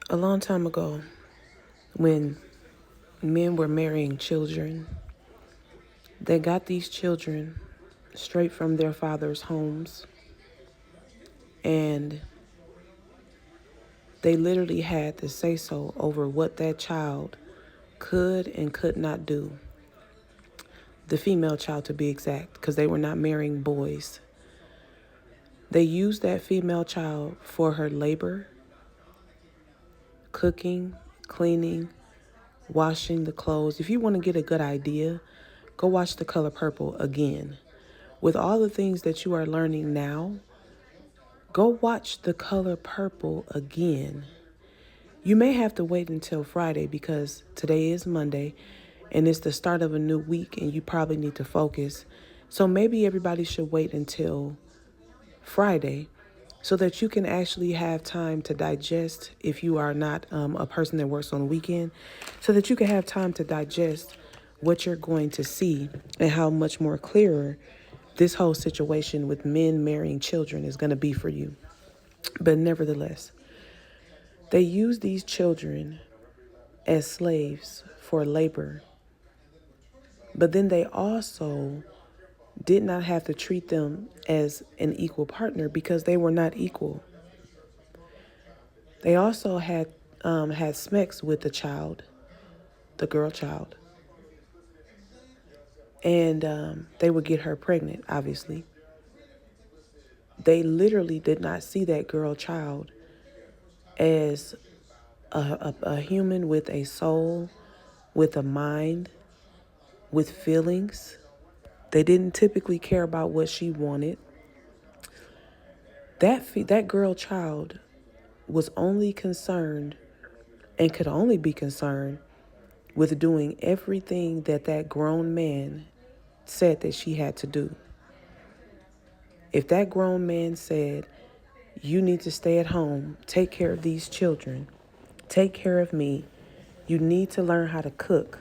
A long time ago, when men were marrying children, they got these children straight from their father's homes, and they literally had to say so over what that child could and could not do. The female child, to be exact, because they were not marrying boys. They used that female child for her labor, cooking, cleaning, washing the clothes. If you want to get a good idea, go watch The Color Purple again. With all the things that you are learning now, go watch The Color Purple again. You may have to wait until Friday because today is Monday and it's the start of a new week and you probably need to focus. So maybe everybody should wait until Friday so that you can actually have time to digest if you are not a person that works on the weekend, so that you can have time to digest what you're going to see and how much more clearer this whole situation with men marrying children is going to be for you. But nevertheless, they use these children as slaves for labor, but then they also did not have to treat them as an equal partner because they were not equal. They also had sex with the child, the girl child, and they would get her pregnant, obviously. They literally did not see that girl child as a human with a soul, with a mind, with feelings. They didn't typically care about what she wanted. That girl child was only concerned and could only be concerned with doing everything that that grown man said that she had to do. If that grown man said, you need to stay at home, take care of these children, take care of me, you need to learn how to cook,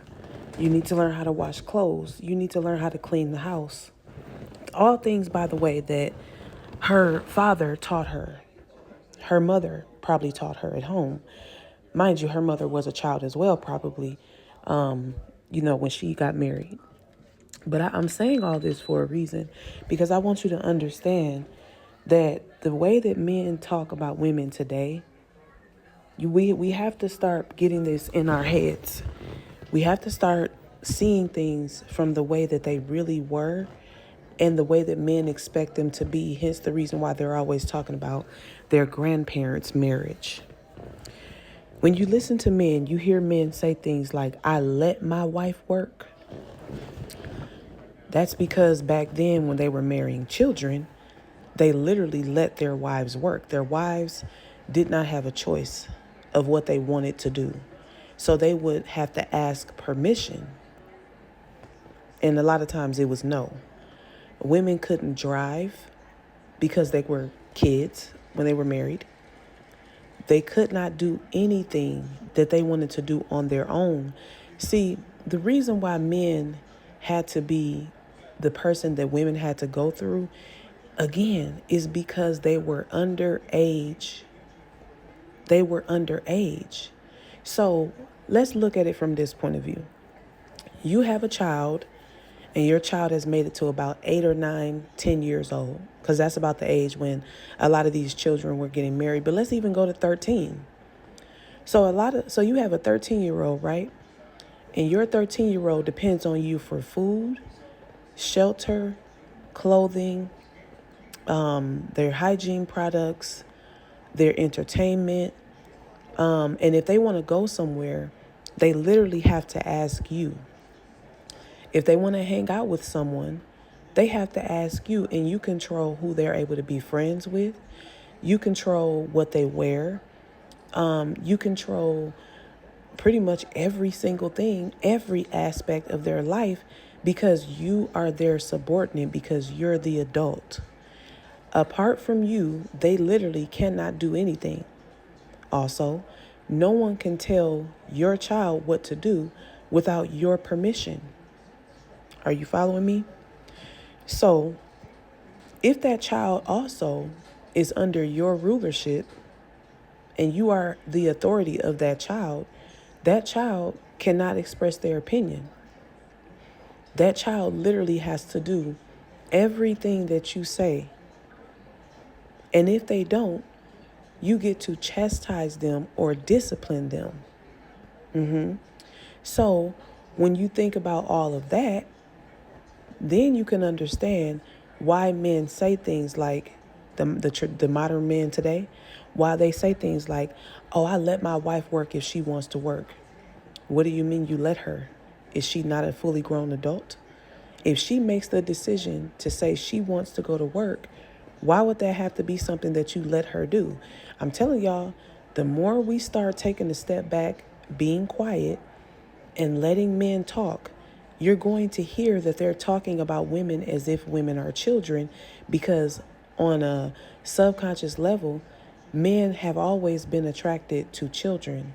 you need to learn how to wash clothes, you need to learn how to clean the house. All things, by the way, that her father taught her. Her mother probably taught her at home. Mind you, her mother was a child as well, probably, when she got married. But I'm saying all this for a reason because I want you to understand that the way that men talk about women today, we have to start getting this in our heads. We have to start seeing things from the way that they really were and the way that men expect them to be. Hence the reason why they're always talking about their grandparents' marriage. When you listen to men, you hear men say things like, I let my wife work. That's because back then when they were marrying children, they literally let their wives work. Their wives did not have a choice of what they wanted to do. So they would have to ask permission. And a lot of times it was no. Women couldn't drive because they were kids when they were married. They could not do anything that they wanted to do on their own. See, the reason why men had to be the person that women had to go through, again, is because they were underage. They were underage. So let's look at it from this point of view. You have a child and your child has made it to about 8 or 9, 10 years old, because that's about the age when a lot of these children were getting married. But let's even go to 13. So you have a 13-year-old, right? And your 13-year-old depends on you for food, shelter, clothing, their hygiene products, their entertainment. And if they want to go somewhere, they literally have to ask you. If they want to hang out with someone, they have to ask you, and you control who they're able to be friends with. You control what they wear. You control pretty much every single thing, every aspect of their life, because you are their subordinate, because you're the adult. Apart from you, they literally cannot do anything. Also, no one can tell your child what to do without your permission. Are you following me? So, if that child also is under your rulership, and you are the authority of that child cannot express their opinion. That child literally has to do everything that you say. And if they don't, you get to chastise them or discipline them. So when you think about all of that, then you can understand why men say things like the modern men today, why they say things like, oh, I let my wife work if she wants to work. What do you mean you let her? Is she not a fully grown adult? If she makes the decision to say she wants to go to work, why would that have to be something that you let her do? I'm telling y'all, the more we start taking a step back, being quiet, and letting men talk, you're going to hear that they're talking about women as if women are children, because on a subconscious level, men have always been attracted to children.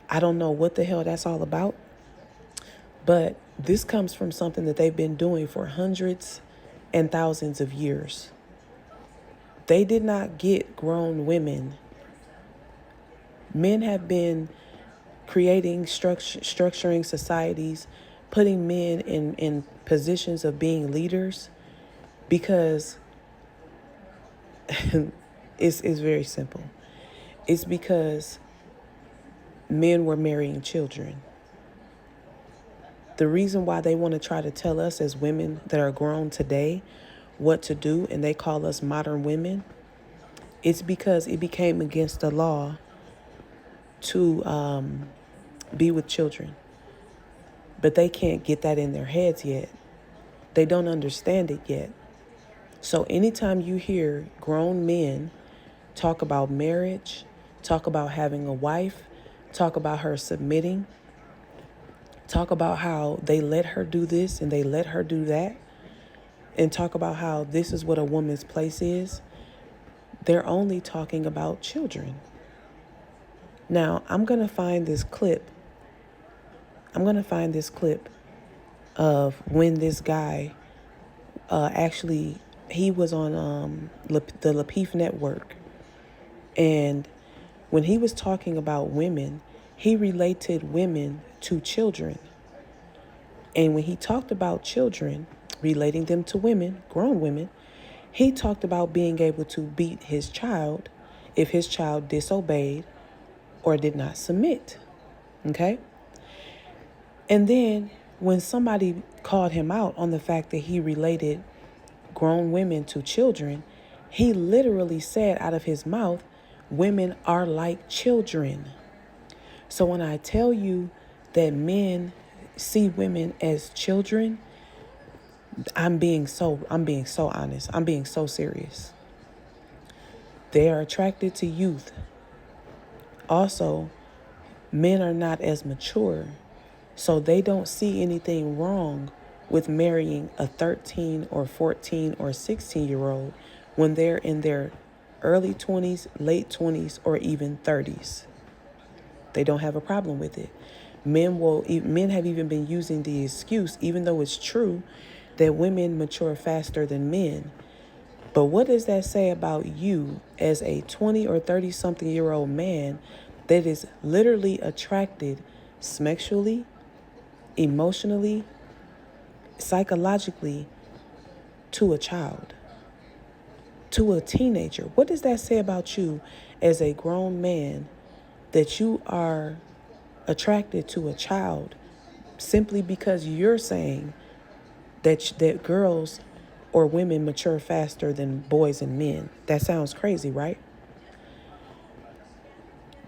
I don't know what the hell that's all about, but this comes from something that they've been doing for hundreds and thousands of years. They did not get grown women. Men have been creating, structuring societies, putting men in positions of being leaders, because it's very simple. It's because men were marrying children. The reason why they want to try to tell us as women that are grown today what to do, and they call us modern women, it's because it became against the law to be with children. But they can't get that in their heads yet. They don't understand it yet. So anytime you hear grown men talk about marriage, talk about having a wife, talk about her submitting, talk about how they let her do this and they let her do that, and talk about how this is what a woman's place is, they're only talking about children. Now, I'm going to find this clip of when this guy he was on the Lapeef Network. And when he was talking about women, he related women to children. And when he talked about children, relating them to women, grown women, he talked about being able to beat his child if his child disobeyed or did not submit. Okay? And then when somebody called him out on the fact that he related grown women to children, he literally said out of his mouth, women are like children. So when I tell you that men see women as children, I'm being so honest. I'm being so serious. They are attracted to youth. Also, men are not as mature, so they don't see anything wrong with marrying a 13 or 14 or 16-year-old when they're in their early 20s, late 20s, or even 30s. They don't have a problem with it. Men have even been using the excuse, even though it's true, that women mature faster than men. But what does that say about you as a 20 or 30-something-year-old man that is literally attracted sexually, emotionally, psychologically to a child, to a teenager? What does that say about you as a grown man that you are attracted to a child simply because you're saying that girls or women mature faster than boys and men? That sounds crazy, right?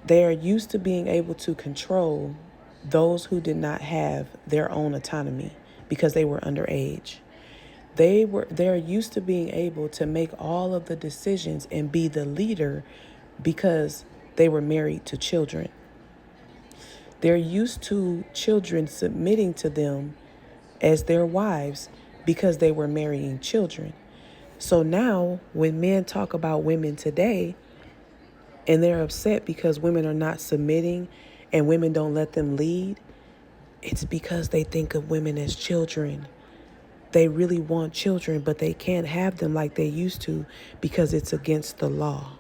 They are used to being able to control those who did not have their own autonomy because they were underage. They're used to being able to make all of the decisions and be the leader because they were married to children. They're used to children submitting to them as their wives because they were marrying children. So now when men talk about women today and they're upset because women are not submitting and women don't let them lead, it's because they think of women as children. They really want children, but they can't have them like they used to because it's against the law.